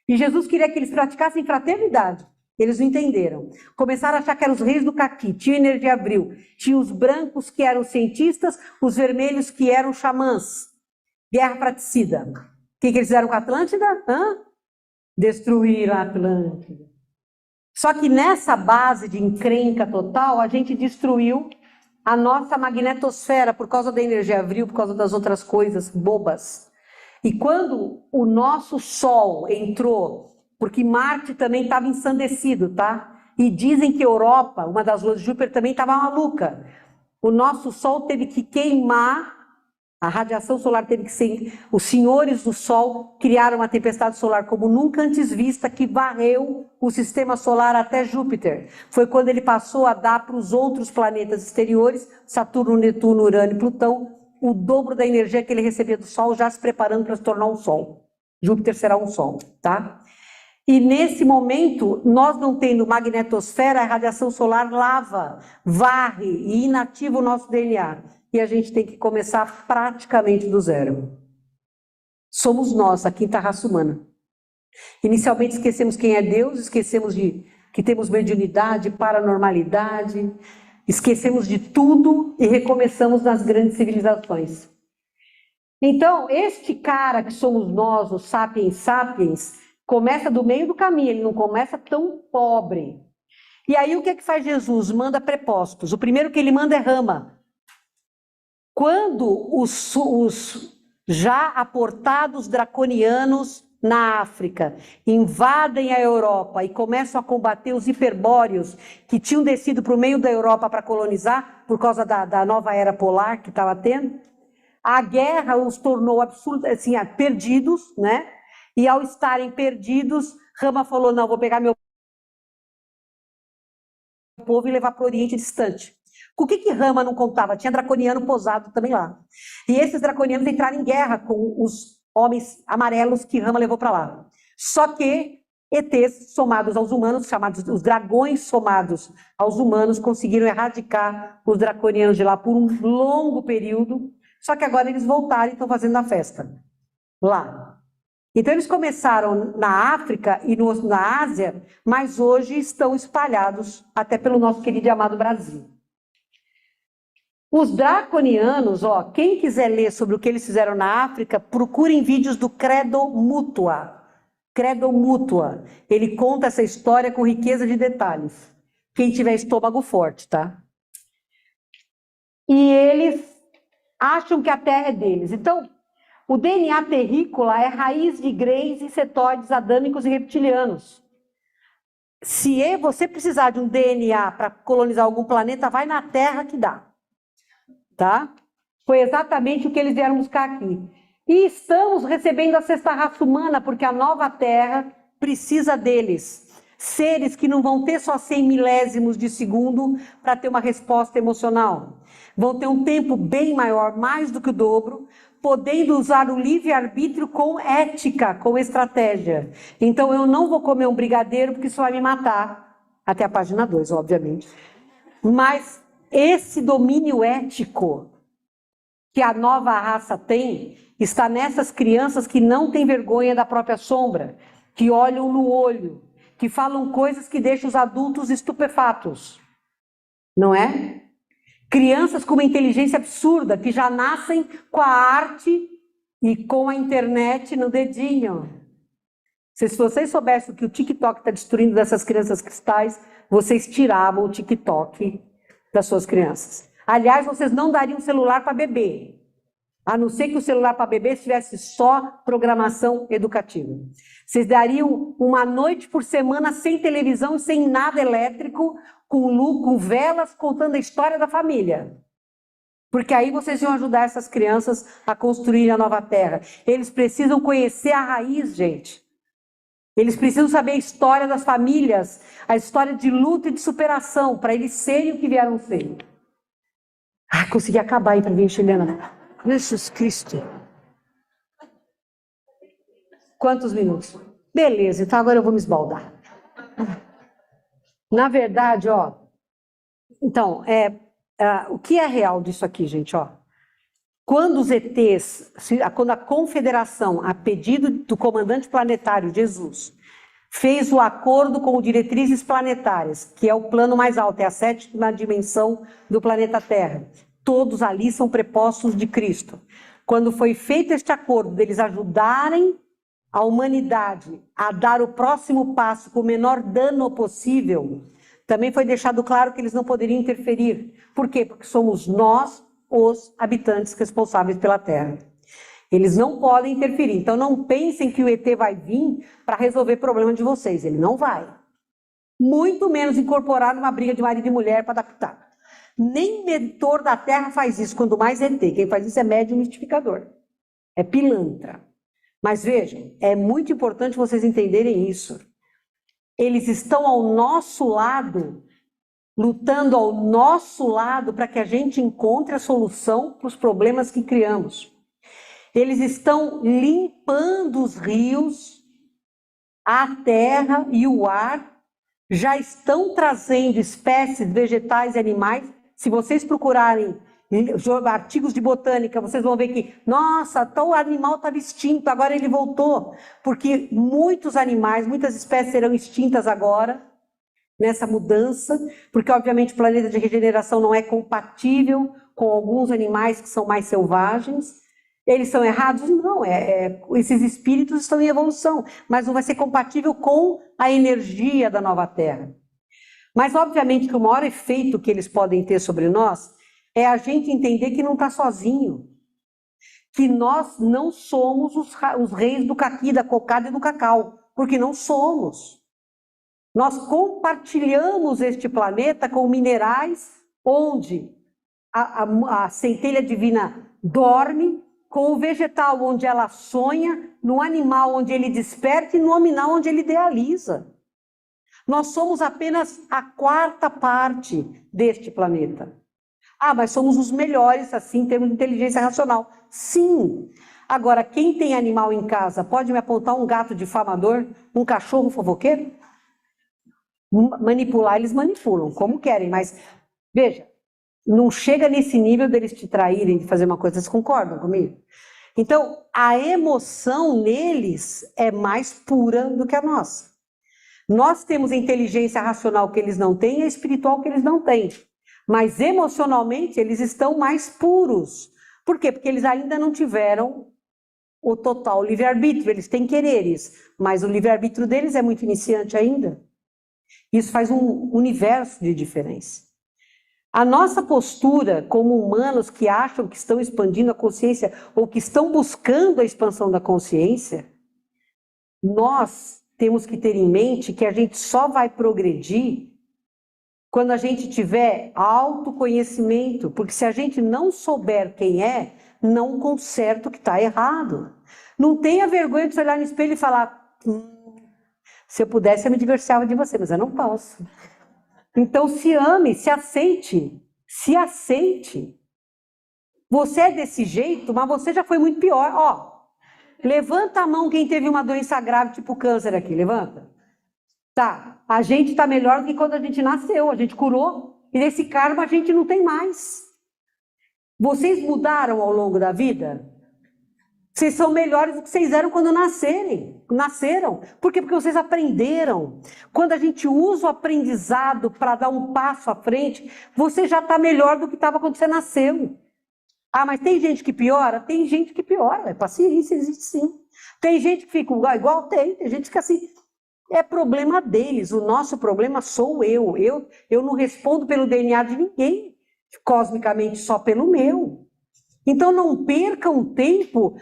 E Jesus queria que eles praticassem fraternidade. Eles não entenderam. Começaram a achar que eram os reis do caqui, tinha energia abril. Tinha os brancos que eram cientistas, os vermelhos que eram xamãs. Guerra fratricida. O que eles fizeram com a Atlântida? Destruíram a Atlântida. Só que nessa base de encrenca total, a gente destruiu a nossa magnetosfera por causa da energia abril, por causa das outras coisas bobas. E quando o nosso Sol entrou, porque Marte também estava ensandecido, tá? E dizem que Europa, uma das luas de Júpiter, também estava maluca. O nosso Sol teve que queimar A radiação solar teve que ser... Os senhores do Sol criaram uma tempestade solar como nunca antes vista, que varreu o sistema solar até Júpiter. Foi quando ele passou a dar para os outros planetas exteriores, Saturno, Netuno, Urano e Plutão, o dobro da energia que ele recebia do Sol, já se preparando para se tornar um Sol. Júpiter será um Sol, tá? E nesse momento, nós não tendo magnetosfera, a radiação solar lava, varre e inativa o nosso DNA. E a gente tem que começar praticamente do zero. Somos nós, a quinta raça humana. Inicialmente esquecemos quem é Deus, esquecemos que temos mediunidade, paranormalidade, esquecemos de tudo e recomeçamos nas grandes civilizações. Então, este cara que somos nós, os sapiens sapiens, começa do meio do caminho, ele não começa tão pobre. E aí o que é que faz Jesus? Manda prepostos. O primeiro que ele manda é Rama. Quando os já aportados draconianos na África invadem a Europa e começam a combater os hiperbóreos que tinham descido para o meio da Europa para colonizar, por causa da nova era polar que estava tendo, a guerra os tornou absolutamente assim, perdidos, né? E ao estarem perdidos, Rama falou, não, vou pegar meu povo e levar para o Oriente Distante. Com o que Rama não contava? Tinha draconiano posado também lá. E esses draconianos entraram em guerra com os homens amarelos que Rama levou para lá. Só que ETs somados aos humanos, chamados os dragões somados aos humanos, conseguiram erradicar os draconianos de lá por um longo período. Só que agora eles voltaram e estão fazendo a festa lá. Então eles começaram na África e na Ásia, mas hoje estão espalhados até pelo nosso querido e amado Brasil. Os draconianos, ó, quem quiser ler sobre o que eles fizeram na África, procurem vídeos do Credo Mutua. Credo Mutua. Ele conta essa história com riqueza de detalhes. Quem tiver estômago forte, tá? E eles acham que a Terra é deles. Então, o DNA terrícola é raiz de greys, insetóides, adâmicos e reptilianos. Se você precisar de um DNA para colonizar algum planeta, vai na Terra que dá. Tá? Foi exatamente o que eles vieram buscar aqui. E estamos recebendo a sexta raça humana, porque a nova Terra precisa deles. Seres que não vão ter só 100 milésimos de segundo para ter uma resposta emocional. Vão ter um tempo bem maior, mais do que o dobro, podendo usar o livre-arbítrio com ética, com estratégia. Então eu não vou comer um brigadeiro, porque isso vai me matar. Até a página 2, obviamente. Mas esse domínio ético que a nova raça tem, está nessas crianças que não têm vergonha da própria sombra, que olham no olho, que falam coisas que deixam os adultos estupefatos. Não é? Crianças com uma inteligência absurda, que já nascem com a arte e com a internet no dedinho. Se vocês soubessem o que o TikTok está destruindo dessas crianças cristais, vocês tiravam o TikTok das suas crianças. Aliás, vocês não dariam celular para bebê, a não ser que o celular para bebê tivesse só programação educativa. Vocês dariam uma noite por semana sem televisão e sem nada elétrico, com velas, contando a história da família. Porque aí vocês iam ajudar essas crianças a construir a nova terra. Eles precisam conhecer a raiz, gente. Eles precisam saber a história das famílias, a história de luta e de superação, para eles serem o que vieram ser. Ah, consegui acabar aí para vir, Helena. Jesus Cristo. Quantos minutos? Beleza, então agora eu vou me esbaldar. Na verdade, ó, então, o que é real disso aqui, gente, ó? Quando os ETs, quando a Confederação, a pedido do comandante planetário, Jesus, fez o acordo com diretrizes planetárias, que é o plano mais alto, é a 7ª dimensão do planeta Terra. Todos ali são prepostos de Cristo. Quando foi feito este acordo deles ajudarem a humanidade a dar o próximo passo com o menor dano possível, também foi deixado claro que eles não poderiam interferir. Por quê? Porque somos nós os habitantes responsáveis pela Terra. Eles não podem interferir. Então não pensem que o ET vai vir para resolver problema de vocês. Ele não vai. Muito menos incorporar numa briga de marido e mulher para adaptar. Nem mentor da Terra faz isso, quando mais ET. Quem faz isso é médium mistificador. É pilantra. Mas vejam, é muito importante vocês entenderem isso. Eles estão ao nosso lado, lutando ao nosso lado para que a gente encontre a solução para os problemas que criamos. Eles estão limpando os rios, a terra e o ar, já estão trazendo espécies vegetais e animais. Se vocês procurarem artigos de botânica, vocês vão ver que, nossa, tal animal estava extinto, agora ele voltou. Porque muitos animais, muitas espécies serão extintas agora, nessa mudança, porque obviamente o planeta de regeneração não é compatível com alguns animais que são mais selvagens. Eles são errados? Não, esses espíritos estão em evolução, mas não vai ser compatível com a energia da nova Terra. Mas obviamente que o maior efeito que eles podem ter sobre nós é a gente entender que não está sozinho, que nós não somos os reis do caqui, da cocada e do cacau, porque não somos. Nós compartilhamos este planeta com minerais onde a centelha divina dorme, com o vegetal onde ela sonha, no animal onde ele desperta e no nominal onde ele idealiza. Nós somos apenas a quarta parte deste planeta. Ah, mas somos os melhores, assim, em termos de inteligência racional. Sim. Agora, quem tem animal em casa pode me apontar um gato difamador, um cachorro fofoqueiro? Manipular, eles manipulam, como querem, mas, veja, não chega nesse nível deles te traírem, de fazer uma coisa, vocês concordam comigo? Então, a emoção neles é mais pura do que a nossa. Nós temos a inteligência racional que eles não têm e a espiritual que eles não têm. Mas emocionalmente eles estão mais puros. Por quê? Porque eles ainda não tiveram o total livre-arbítrio. Eles têm quereres, mas o livre-arbítrio deles é muito iniciante ainda. Isso faz um universo de diferença. A nossa postura como humanos que acham que estão expandindo a consciência ou que estão buscando a expansão da consciência, nós temos que ter em mente que a gente só vai progredir quando a gente tiver autoconhecimento, porque se a gente não souber quem é, não conserta o que está errado. Não tenha vergonha de se olhar no espelho e falar, se eu pudesse eu me divorciava de você, mas eu não posso. Então se ame, se aceite, se aceite. Você é desse jeito, mas você já foi muito pior. Ó, levanta a mão quem teve uma doença grave, tipo câncer aqui, levanta. Tá, a gente está melhor do que quando a gente nasceu, a gente curou, e nesse karma a gente não tem mais. Vocês mudaram ao longo da vida? Vocês são melhores do que vocês eram quando nasceram. Por quê? Porque vocês aprenderam. Quando a gente usa o aprendizado para dar um passo à frente, você já está melhor do que estava quando você nasceu. Ah, mas tem gente que piora? Tem gente que piora, paciência, existe sim. Tem gente que fica igual, tem gente que fica assim. É problema deles, o nosso problema sou eu. Eu não respondo pelo DNA de ninguém, cosmicamente só pelo meu. Então não percam tempo,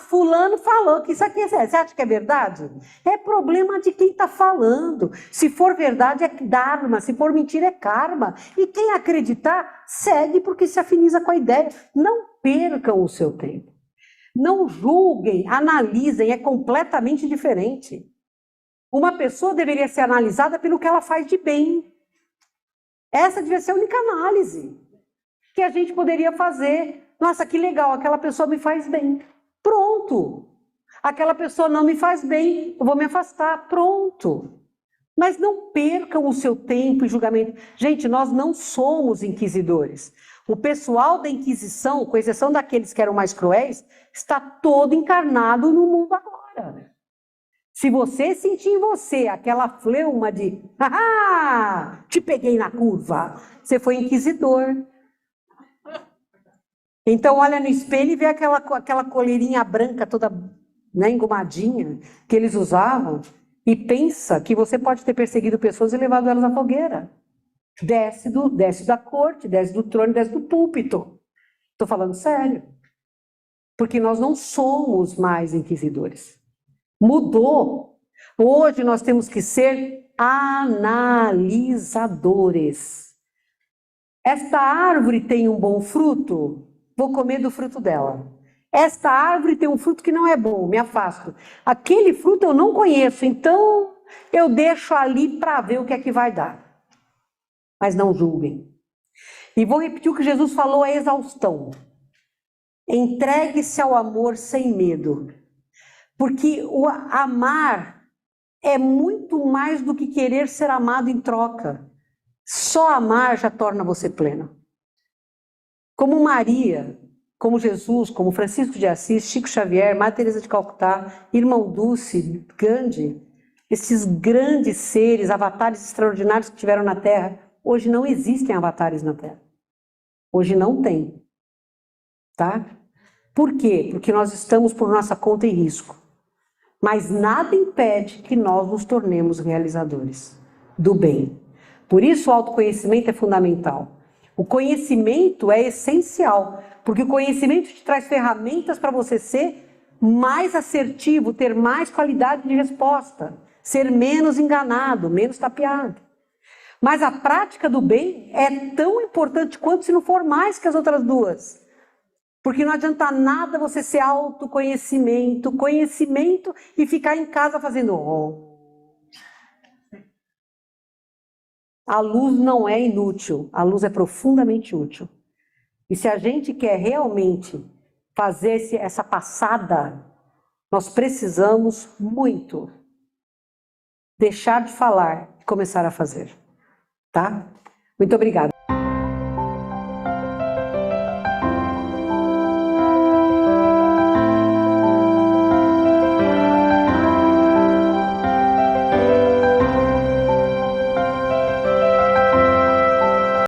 fulano falou que isso aqui é sério. Você acha que é verdade? É problema de quem está falando. Se for verdade é dharma, se for mentira é karma. E quem acreditar, segue porque se afiniza com a ideia. Não percam o seu tempo. Não julguem, analisem, é completamente diferente. Uma pessoa deveria ser analisada pelo que ela faz de bem. Essa devia ser a única análise que a gente poderia fazer. Nossa, que legal, aquela pessoa me faz bem. Pronto. Aquela pessoa não me faz bem, eu vou me afastar. Pronto. Mas não percam o seu tempo em julgamento. Gente, nós não somos inquisidores. O pessoal da Inquisição, com exceção daqueles que eram mais cruéis, está todo encarnado no mundo agora. Se você sentir em você aquela fleuma de te peguei na curva, você foi inquisidor. Então olha no espelho e vê aquela coleirinha branca toda engomadinha que eles usavam e pensa que você pode ter perseguido pessoas e levado elas à fogueira. Desce da corte, desce do trono, desce do púlpito. Estou falando sério. Porque nós não somos mais inquisidores. Mudou. Hoje nós temos que ser analisadores. Esta árvore tem um bom fruto, vou comer do fruto dela. Esta árvore tem um fruto que não é bom, me afasto. Aquele fruto eu não conheço, então eu deixo ali para ver o que é que vai dar. Mas não julguem. E vou repetir o que Jesus falou à exaustão. Entregue-se ao amor sem medo. Porque o amar é muito mais do que querer ser amado em troca. Só amar já torna você pleno. Como Maria, como Jesus, como Francisco de Assis, Chico Xavier, Madre Teresa de Calcutá, Irmão Dulce, Gandhi, esses grandes seres, avatares extraordinários que tiveram na Terra, hoje não existem avatares na Terra. Hoje não tem. Tá? Por quê? Porque nós estamos por nossa conta e risco. Mas nada impede que nós nos tornemos realizadores do bem. Por isso o autoconhecimento é fundamental. O conhecimento é essencial, porque o conhecimento te traz ferramentas para você ser mais assertivo, ter mais qualidade de resposta, ser menos enganado, menos tapeado. Mas a prática do bem é tão importante quanto, se não for mais que as outras duas. Porque não adianta nada você ser autoconhecimento, conhecimento e ficar em casa fazendo A luz não é inútil, a luz é profundamente útil. E se a gente quer realmente fazer essa passada, nós precisamos muito deixar de falar e começar a fazer. Tá? Muito obrigada.